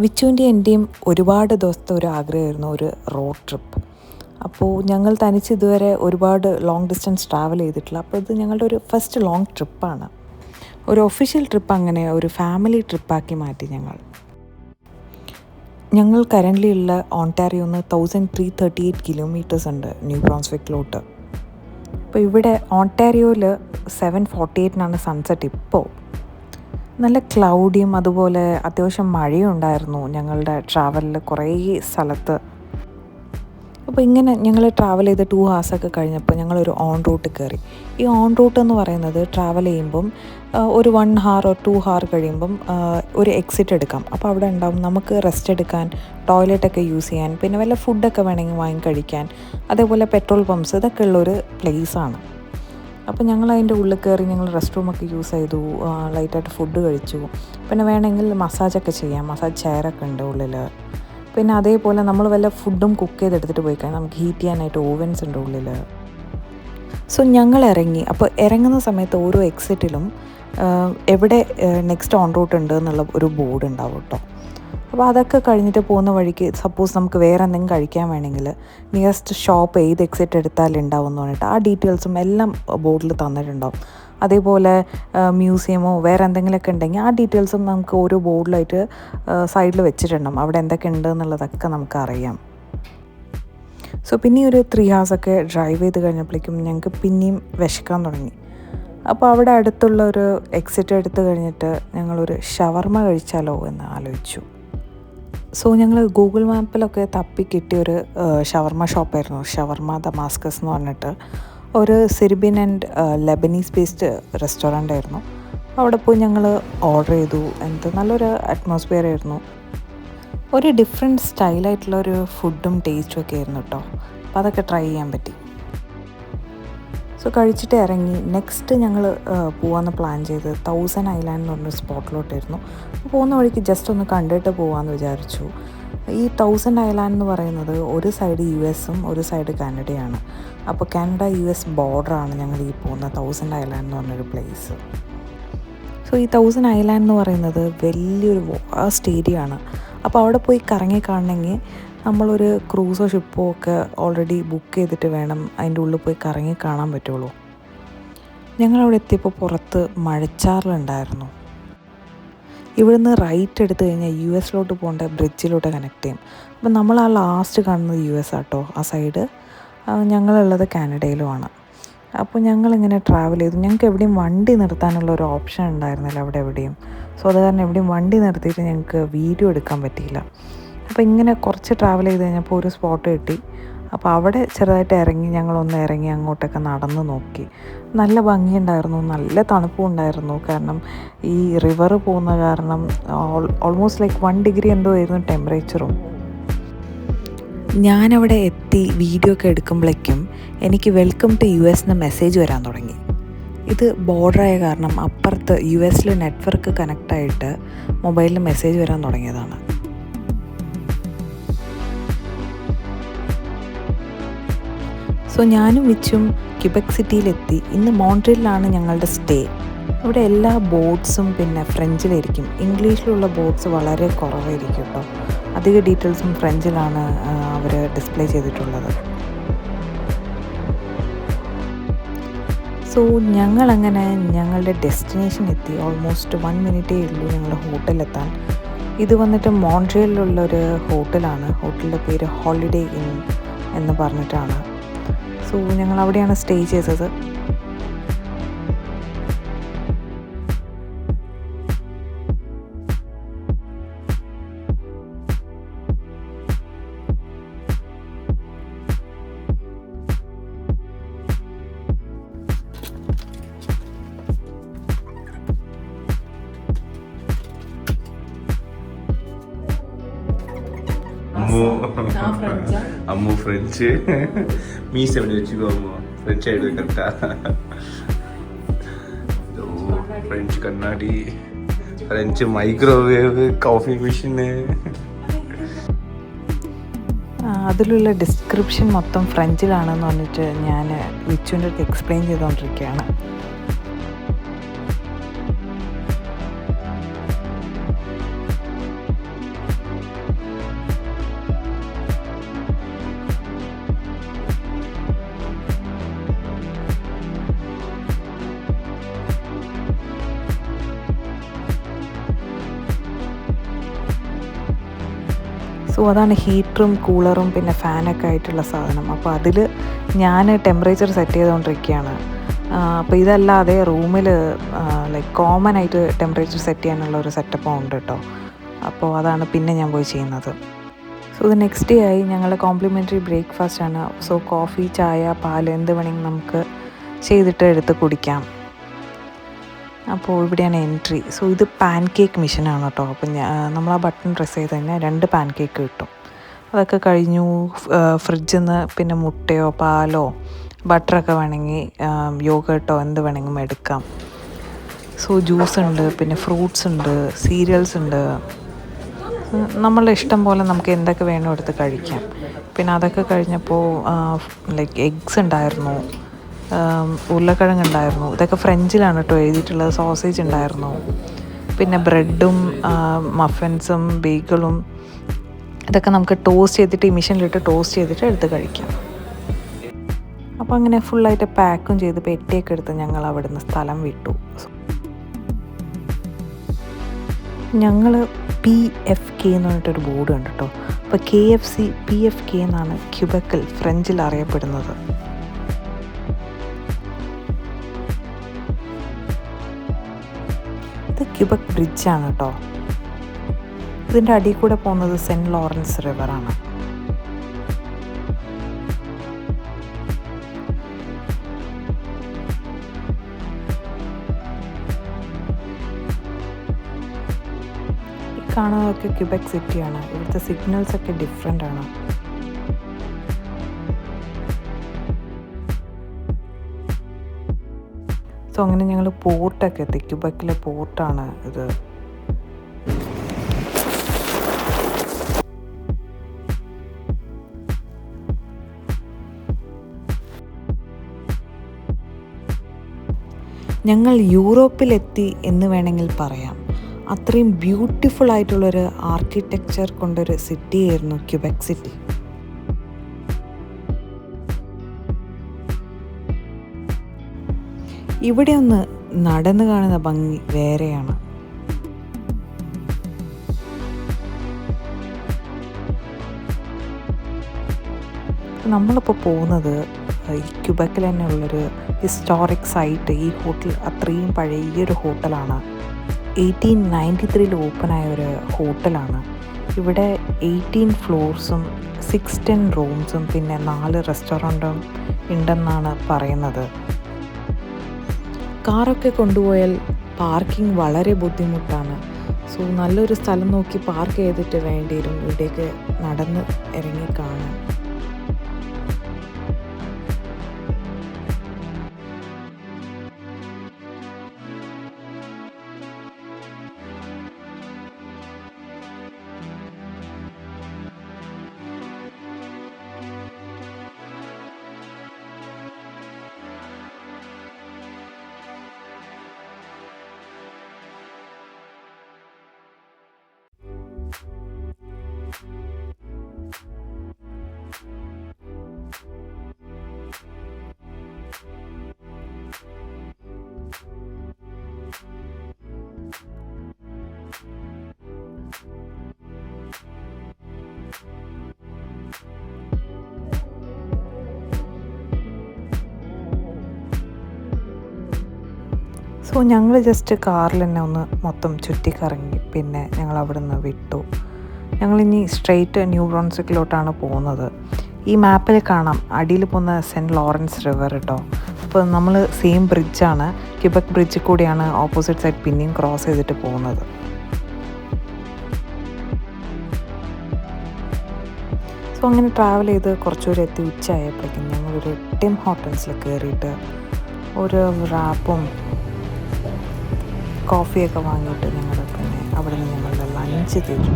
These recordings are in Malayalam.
വിച്ചുവിൻ്റെയും എൻ്റെയും ഒരുപാട് ദിവസത്തെ ഒരു ആഗ്രഹമായിരുന്നു ഒരു റോഡ് ട്രിപ്പ്. അപ്പോൾ ഞങ്ങൾ തനിച്ച് ഇതുവരെ ഒരുപാട് ലോങ് ഡിസ്റ്റൻസ് ട്രാവൽ ചെയ്തിട്ടില്ല. അപ്പോൾ ഇത് ഞങ്ങളുടെ ഒരു ഫസ്റ്റ് ലോങ് ട്രിപ്പാണ്. ഒരു ഒഫീഷ്യൽ ട്രിപ്പ് അങ്ങനെ ഒരു ഫാമിലി ട്രിപ്പാക്കി മാറ്റി ഞങ്ങൾ കറൻ്റ്ലി ഉള്ള ഓൺടാരിയോന്ന് 1338 കിലോമീറ്റേഴ്സ് ഉണ്ട് ന്യൂ ബ്രോൺസ്വിക്കിലോട്ട്. അപ്പോൾ ഇവിടെ ഓൺടാരിയോയിൽ 7:48 സൺസെറ്റ്. ഇപ്പോൾ നല്ല ക്ലൗഡിയും അതുപോലെ അത്യാവശ്യം മഴയും ഉണ്ടായിരുന്നു ഞങ്ങളുടെ ട്രാവലിൽ കുറേ സ്ഥലത്ത്. അപ്പോൾ ഇങ്ങനെ ഞങ്ങൾ ട്രാവൽ ചെയ്ത് 2 hours കഴിഞ്ഞപ്പോൾ ഞങ്ങളൊരു ഓൺ റൂട്ട് കയറി. ഈ ഓൺ റൂട്ട് എന്ന് പറയുന്നത് ട്രാവൽ ചെയ്യുമ്പം ഒരു 1 hour or 2 hour കഴിയുമ്പം ഒരു എക്സിറ്റ് എടുക്കാം. അപ്പോൾ അവിടെ ഉണ്ടാവും നമുക്ക് റെസ്റ്റ് എടുക്കാൻ, ടോയ്ലറ്റൊക്കെ യൂസ് ചെയ്യാൻ, പിന്നെ വല്ല ഫുഡൊക്കെ വേണമെങ്കിൽ വാങ്ങി കഴിക്കാൻ, അതേപോലെ പെട്രോൾ പമ്പ്സ്, ഇതൊക്കെ ഉള്ളൊരു പ്ലേസാണ്. അപ്പോൾ ഞങ്ങൾ അതിൻ്റെ ഉള്ളിൽ കയറി ഞങ്ങൾ റെസ്റ്റ് റൂമൊക്കെ യൂസ് ചെയ്തു, ലൈറ്റായിട്ട് ഫുഡ് കഴിച്ചു. പിന്നെ വേണമെങ്കിൽ മസാജൊക്കെ ചെയ്യാം, മസാജ് ചെയറൊക്കെ ഉണ്ട് ഉള്ളിൽ. പിന്നെ അതേപോലെ നമ്മൾ വല്ല ഫുഡും കുക്ക് ചെയ്തെടുത്തിട്ട് പോയി കഴിഞ്ഞാൽ നമുക്ക് ഹീറ്റ് ചെയ്യാനായിട്ട് ഓവൻസ് ഉണ്ട് ഉള്ളിൽ. സോ ഞങ്ങൾ ഇറങ്ങി. അപ്പോൾ ഇറങ്ങുന്ന സമയത്ത് ഓരോ എക്സിറ്റിലും എവിടെ നെക്സ്റ്റ് ഓൺ റൂട്ട് ഉണ്ട് എന്നുള്ള ഒരു ബോർഡ് ഉണ്ടാവും കേട്ടോ. അപ്പോൾ അതൊക്കെ കഴിഞ്ഞിട്ട് പോകുന്ന വഴിക്ക് സപ്പോസ് നമുക്ക് വേറെ എന്തെങ്കിലും കഴിക്കാൻ വേണമെങ്കിൽ നിയറസ്റ്റ് ഷോപ്പ് ഏത് എക്സിറ്റ് എടുത്താൽ ഉണ്ടാവും എന്ന് പറഞ്ഞിട്ട് ആ ഡീറ്റെയിൽസും എല്ലാം ബോർഡിൽ തന്നിട്ടുണ്ടാവും. അതേപോലെ മ്യൂസിയമോ വേറെ എന്തെങ്കിലുമൊക്കെ ഉണ്ടെങ്കിൽ ആ ഡീറ്റെയിൽസും നമുക്ക് ഓരോ ബോർഡിലായിട്ട് സൈഡിൽ വെച്ചിട്ടുണ്ടാവും. അവിടെ എന്തൊക്കെ ഉണ്ട് എന്നുള്ളതൊക്കെ നമുക്കറിയാം. സോ പിന്നെ ഒരു 3 hours ഡ്രൈവ് ചെയ്ത് കഴിഞ്ഞപ്പോഴേക്കും ഞങ്ങൾക്ക് പിന്നെയും വിശക്കാൻ തുടങ്ങി. അപ്പോൾ അവിടെ അടുത്തുള്ള ഒരു എക്സിറ്റ് എടുത്ത് കഴിഞ്ഞിട്ട് ഞങ്ങളൊരു ഷവർമ കഴിച്ചാലോ എന്ന് ആലോചിച്ചു. സോ ഞങ്ങൾ ഗൂഗിൾ മാപ്പിലൊക്കെ തപ്പി കിട്ടിയൊരു ഷവർമ ഷോപ്പായിരുന്നു, ഷവർമ ദമാസ്കസ് എന്ന് പറഞ്ഞിട്ട്. ഒരു സിറിബിയൻ ആൻഡ് ലെബനീസ് ബേസ്ഡ് റെസ്റ്റോറൻ്റ് ആയിരുന്നു. അവിടെ പോയി ഞങ്ങൾ ഓർഡർ ചെയ്തു. നല്ലൊരു അറ്റ്മോസ്ഫിയർ ആയിരുന്നു. ഒരു ഡിഫറെൻറ്റ് സ്റ്റൈലായിട്ടുള്ളൊരു ഫുഡും ടേസ്റ്റും ഒക്കെ ആയിരുന്നു കേട്ടോ. അപ്പോൾ അതൊക്കെ ട്രൈ ചെയ്യാൻ പറ്റി. സോ കഴിച്ചിട്ട് ഇറങ്ങി. നെക്സ്റ്റ് ഞങ്ങൾ പോകാമെന്ന് പ്ലാൻ ചെയ്ത് 1000 ഐലാൻഡ് എന്ന് പറഞ്ഞൊരു സ്പോട്ടിലോട്ടായിരുന്നു. അപ്പോൾ പോകുന്ന വഴിക്ക് ജസ്റ്റ് ഒന്ന് കണ്ടിട്ട് പോകാമെന്ന് വിചാരിച്ചു. ഈ 1000 ഐലാൻഡ് എന്ന് പറയുന്നത് ഒരു സൈഡ് US-ഉം ഒരു സൈഡ് കാനഡയാണ്. അപ്പോൾ കാനഡ US ബോർഡറാണ് ഞങ്ങൾ ഈ പോകുന്ന 1000 ഐലാൻഡ് എന്ന് പറഞ്ഞൊരു പ്ലേസ്. സോ ഈ 1000 ഐലാൻഡ് എന്ന് പറയുന്നത് വലിയൊരു വാസ്റ്റ് ഏരിയ ആണ്. അപ്പോൾ അവിടെ പോയി കറങ്ങി കാണണമെങ്കിൽ നമ്മളൊരു ക്രൂസോ ഷിപ്പോ ഒക്കെ ഓൾറെഡി ബുക്ക് ചെയ്തിട്ട് വേണം അതിൻ്റെ ഉള്ളിൽ പോയി കറങ്ങി കാണാൻ പറ്റുള്ളൂ. ഞങ്ങളവിടെ എത്തിയപ്പോൾ പുറത്ത് മഴച്ചാറിലുണ്ടായിരുന്നു. ഇവിടുന്ന് റൈറ്റ് എടുത്തു കഴിഞ്ഞാൽ US-ലോട്ട് പോകേണ്ട ബ്രിഡ്ജിലോട്ട് കണക്ട് ചെയ്യും. അപ്പം നമ്മൾ ആ ലാസ്റ്റ് കാണുന്നത് US ആട്ടോ, ആ സൈഡ്. ഞങ്ങളുള്ളത് കാനഡയിലുമാണ്. അപ്പോൾ ഞങ്ങളിങ്ങനെ ട്രാവൽ ചെയ്തു. ഞങ്ങൾക്ക് എവിടെയും വണ്ടി നിർത്താനുള്ള ഒരു ഓപ്ഷൻ ഉണ്ടായിരുന്നില്ല അവിടെ എവിടെയും. സോ അത് കാരണം എവിടെയും വണ്ടി നിർത്തിയിട്ട് ഞങ്ങൾക്ക് വീഡിയോ എടുക്കാൻ പറ്റിയില്ല. അപ്പോൾ ഇങ്ങനെ കുറച്ച് ട്രാവൽ ചെയ്ത് കഴിഞ്ഞപ്പോൾ ഒരു സ്പോട്ട് കിട്ടി. അപ്പോൾ അവിടെ ചെറുതായിട്ട് ഇറങ്ങി, ഞങ്ങളൊന്ന് ഇറങ്ങി അങ്ങോട്ടൊക്കെ നടന്ന് നോക്കി. നല്ല ഭംഗിയുണ്ടായിരുന്നു, നല്ല തണുപ്പും ഉണ്ടായിരുന്നു. കാരണം ഈ റിവർ പോകുന്ന കാരണം ഓൾമോസ്റ്റ് ലൈക്ക് 1 degree എന്തോ ആയിരുന്നു ടെമ്പറേച്ചറും. ഞാനവിടെ എത്തി വീഡിയോ ഒക്കെ എടുക്കുമ്പോഴേക്കും എനിക്ക് വെൽക്കം ടു US എന്ന് മെസ്സേജ് വരാൻ തുടങ്ങി. ഇത് ബോർഡറായ കാരണം അപ്പുറത്ത് US-ൽ നെറ്റ്വർക്ക് കണക്റ്റായിട്ട് മൊബൈലിൽ മെസ്സേജ് വരാൻ തുടങ്ങിയതാണ്. സോ ഞാനും വിച്ചും ക്യുബെക് സിറ്റിയിലെത്തി. ഇന്ന് മോൺട്രിയലിലാണ് ഞങ്ങളുടെ സ്റ്റേ. ഇവിടെ എല്ലാ ബോർഡ്സും പിന്നെ ഫ്രഞ്ചിലായിരിക്കും. ഇംഗ്ലീഷിലുള്ള ബോർഡ്സ് വളരെ കുറവായിരിക്കും കേട്ടോ. അധിക ഡീറ്റെയിൽസും ഫ്രഞ്ചിലാണ് അവർ ഡിസ്പ്ലേ ചെയ്തിട്ടുള്ളത്. സോ ഞങ്ങളങ്ങനെ ഞങ്ങളുടെ ഡെസ്റ്റിനേഷൻ എത്തി. ഓൾമോസ്റ്റ് 1 minute ഉള്ളൂ ഞങ്ങളുടെ ഹോട്ടലിലെത്താൻ. ഇത് വന്നിട്ട് മോൺട്രിയലിലുള്ളൊരു ഹോട്ടലാണ്. ഹോട്ടലിൻ്റെ പേര് ഹോളിഡേ ഇൻ എന്ന് പറഞ്ഞിട്ടാണ്. സോ ഞങ്ങൾ അവിടെയാണ് സ്റ്റേ ചെയ്തത്. അമ്മു ഫ്രഞ്ച് മീശ വെച്ചിക്കോ അമ്മ ഫ്രഞ്ച് ആയിട്ട് കറക്റ്റാ. ഫ്രഞ്ച് കണ്ണാടി, ഫ്രഞ്ച് മൈക്രോവേവ്, കോഫി മെഷീന്. അതിലുള്ള ഡിസ്ക്രിപ്ഷൻ മൊത്തം ഫ്രഞ്ചിലാണെന്ന് പറഞ്ഞിട്ട് ഞാൻ വിച്ചുവിൻ്റെ അടുത്ത് എക്സ്പ്ലെയിൻ ചെയ്തുകൊണ്ടിരിക്കുകയാണ്. സോ അതാണ് ഹീറ്ററും കൂളറും പിന്നെ ഫാനൊക്കെ ആയിട്ടുള്ള സാധനം. അപ്പോൾ അതിൽ ഞാൻ ടെമ്പറേച്ചർ സെറ്റ് ചെയ്തുകൊണ്ടിരിക്കുകയാണ്. അപ്പോൾ ഇതല്ലാതെ റൂമിൽ ലൈക്ക് കോമൺ ആയിട്ട് ടെമ്പറേച്ചർ സെറ്റ് ചെയ്യാനുള്ള ഒരു സെറ്റപ്പും ഉണ്ട് കേട്ടോ. അപ്പോൾ അതാണ് പിന്നെ ഞാൻ പോയി ചെയ്യുന്നത്. സോ ഇത് നെക്സ്റ്റ് ഡേ ആയി. ഞങ്ങൾ കോംപ്ലിമെൻ്ററി ബ്രേക്ക്ഫാസ്റ്റ് ആണ്. സോ കോഫി, ചായ, പാൽ എന്ത് വേണമെങ്കിൽ നമുക്ക് ചെയ്തിട്ട് എടുത്ത് കുടിക്കാം. അപ്പോൾ ഇവിടെയാണ് എൻട്രി. സോ ഇത് പാൻ കേക്ക് മെഷീനാണ് കേട്ടോ. അപ്പം നമ്മൾ ആ ബട്ടൺ പ്രസ് ചെയ്ത് കഴിഞ്ഞാൽ 2 പാൻ കേക്ക് കിട്ടും. അതൊക്കെ കഴിഞ്ഞു. ഫ്രിഡ്ജിൽ നിന്ന് പിന്നെ മുട്ടയോ പാലോ ബട്ടറൊക്കെ വേണമെങ്കിൽ യോഗട്ടോ എന്ത് വേണമെങ്കിലും എടുക്കാം. സോ ജ്യൂസ് ഉണ്ട്, പിന്നെ ഫ്രൂട്ട്സ് ഉണ്ട്, സീരിയൽസ് ഉണ്ട്. നമ്മളുടെ ഇഷ്ടം പോലെ നമുക്ക് എന്തൊക്കെ വേണോ എടുത്ത് കഴിക്കാം. പിന്നെ അതൊക്കെ കഴിഞ്ഞപ്പോൾ ലൈക്ക് എഗ്സ് ഉണ്ടായിരുന്നു, ഉരുളക്കിഴങ്ങ് ഉണ്ടായിരുന്നു. ഇതൊക്കെ ഫ്രഞ്ചിലാണ് കേട്ടോ എഴുതിയിട്ടുള്ളത്. സോസേജ് ഉണ്ടായിരുന്നു, പിന്നെ ബ്രെഡും മഫിൻസും ബേഗിളും. ഇതൊക്കെ നമുക്ക് ടോസ്റ്റ് ചെയ്തിട്ട് ഈ മെഷീനിലിട്ട് ടോസ്റ്റ് ചെയ്തിട്ട് എടുത്ത് കഴിക്കാം. അപ്പോൾ അങ്ങനെ ഫുള്ളായിട്ട് പാക്കും ചെയ്ത് പെട്ടിയൊക്കെ എടുത്ത് ഞങ്ങൾ അവിടുന്ന് സ്ഥലം വിട്ടു. ഞങ്ങൾ PFK എന്ന് പറഞ്ഞിട്ടൊരു ബോർഡ് ഉണ്ട് കേട്ടോ. അപ്പോൾ KFC PFK എന്നാണ് ക്യൂബക്കിൽ ഫ്രഞ്ചിൽ അറിയപ്പെടുന്നത്. ഇത് ക്യൂബക് ബ്രിഡ്ജാണ് കേട്ടോ. ഇതിൻ്റെ അടിയിൽ കൂടെ പോകുന്നത് സെൻറ്റ് ലോറൻസ് റിവറാണ്. കാണുന്നതൊക്കെ ക്യൂബക് സിറ്റിയാണ്. ഇവിടുത്തെ സിഗ്നൽസ് ഒക്കെ ഡിഫറെൻ്റ് ആണ്. സോ അങ്ങനെ ഞങ്ങൾ പോർട്ടൊക്കെ എത്തി. ക്യൂബക്കിലെ പോർട്ടാണ് ഇത്. ഞങ്ങൾ യൂറോപ്പിലെത്തി എന്ന് വേണമെങ്കിൽ പറയാം. അത്രയും ബ്യൂട്ടിഫുൾ ആയിട്ടുള്ളൊരു ആർക്കിടെക്ചർ കൊണ്ടൊരു സിറ്റി ആയിരുന്നു ക്യൂബക് സിറ്റി. ഇവിടെ ഒന്ന് നടന്നു കാണുന്ന ഭംഗി വേറെയാണ്. നമ്മളിപ്പോൾ പോകുന്നത് ഈ ക്യൂബക്കിൽ തന്നെ ഉള്ളൊരു ഹിസ്റ്റോറിക് സൈറ്റ്. ഈ ഹോട്ടൽ അത്രയും പഴയൊരു ഹോട്ടലാണ്. 1893 ഓപ്പണായ ഒരു ഹോട്ടലാണ്. ഇവിടെ 18 ഫ്ലോർസും 610 റൂംസും പിന്നെ 4 റെസ്റ്റോറൻറ്റും ഉണ്ടെന്നാണ് പറയുന്നത്. കാറൊക്കെ കൊണ്ടുപോയാൽ പാർക്കിംഗ് വളരെ ബുദ്ധിമുട്ടാണ്. സോ നല്ലൊരു സ്ഥലം നോക്കി പാർക്ക് ചെയ്തിട്ട് വേണ്ടി വരും ഇവിടേക്ക് നടന്ന് ഇറങ്ങി കാണാൻ. സോ ഞങ്ങൾ ജസ്റ്റ് കാറിൽ തന്നെ ഒന്ന് മൊത്തം ചുറ്റിക്കറങ്ങി. പിന്നെ ഞങ്ങൾ അവിടെ നിന്ന് വിട്ടു. ഞങ്ങളിനി സ്ട്രെയിറ്റ് ന്യൂ ബ്രോൺസ്വിക്കിലോട്ടാണ് പോകുന്നത്. ഈ മാപ്പിൽ കാണാം അടിയിൽ പോകുന്ന സെൻറ്റ് ലോറൻസ് റിവർ കേട്ടോ. അപ്പോൾ നമ്മൾ സെയിം ബ്രിഡ്ജാണ്, ക്യൂബക് ബ്രിഡ്ജിൽ കൂടിയാണ് ഓപ്പോസിറ്റ് സൈഡ് പിന്നെയും ക്രോസ് ചെയ്തിട്ട് പോകുന്നത്. സോ അങ്ങനെ ട്രാവൽ ചെയ്ത് കുറച്ചുകൂടെ എത്തി. ഉച്ചയായപ്പോഴേക്കും ഞങ്ങളൊരു ടിം ഹോട്ടൽസിൽ കയറിയിട്ട് ഒരു റാപ്പും കോഫിയൊക്കെ വാങ്ങിയിട്ട് ഞങ്ങൾ പിന്നെ അവിടെ നിന്ന് ഞങ്ങളുടെ ലഞ്ച് തീർത്തു.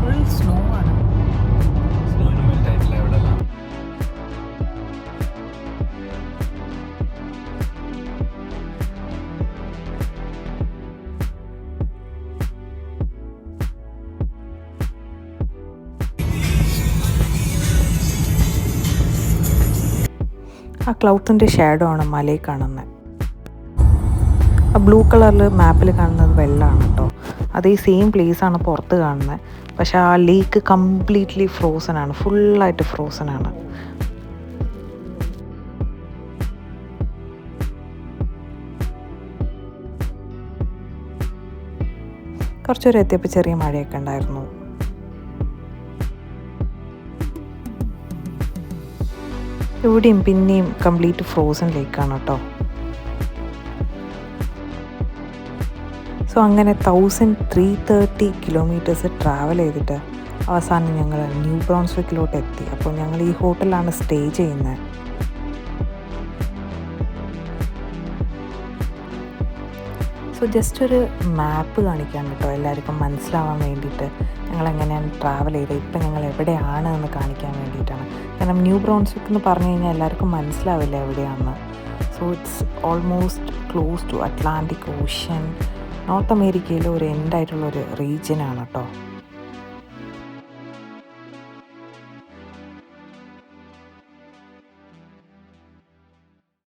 ഫുൾ സ്നോ ആണ്. ആ ക്ലൗഡ്സിൻ്റെ ഷാഡോ ആണ് മലയിൽ കാണുന്നത്. ആ ബ്ലൂ കളറിൽ മാപ്പിൽ കാണുന്നത് വെള്ളമാണ് കേട്ടോ. അതേ സെയിം പ്ലേസാണ് പുറത്ത് കാണുന്നത്. പക്ഷേ ആ ലേക്ക് കംപ്ലീറ്റ്ലി ഫ്രോസൺ ആണ്, ഫുള്ളായിട്ട് ഫ്രോസൺ ആണ്. കുറച്ചൊരു എത്തിയപ്പോൾ ചെറിയ മഴയൊക്കെ ഉണ്ടായിരുന്നു. ഇവിടെയും പിന്നെയും കംപ്ലീറ്റ് ഫ്രോസൺ ലേക്കാണ് കേട്ടോ. സോ അങ്ങനെ 1330 കിലോമീറ്റേഴ്സ് ട്രാവൽ ചെയ്തിട്ട് അവസാനം ഞങ്ങൾ ന്യൂ ബ്രോൺസ്വിക്കിലോട്ട് എത്തി. അപ്പോൾ ഞങ്ങൾ ഈ ഹോട്ടലിലാണ് സ്റ്റേ ചെയ്യുന്നത്. സോ ജസ്റ്റ് ഒരു മാപ്പ് കാണിക്കാൻ കേട്ടോ, എല്ലാവർക്കും മനസ്സിലാവാൻ വേണ്ടിയിട്ട് ഞങ്ങൾ എങ്ങനെയാണ് ട്രാവൽ ചെയ്തത്, ഇപ്പം ഞങ്ങൾ എവിടെയാണ് എന്ന് കാണിക്കാൻ വേണ്ടിയിട്ടാണ്. കാരണം ന്യൂ ബ്രോൺസ്വിക്ക് എന്ന് പറഞ്ഞു കഴിഞ്ഞാൽ എല്ലാവർക്കും മനസ്സിലാവില്ല എവിടെയാണെന്ന്. So it's almost close to Atlantic Ocean. North അമേരിക്കയിലെ ഒരു എൻഡായിട്ടുള്ളൊരു റീജിയനാണ് കേട്ടോ.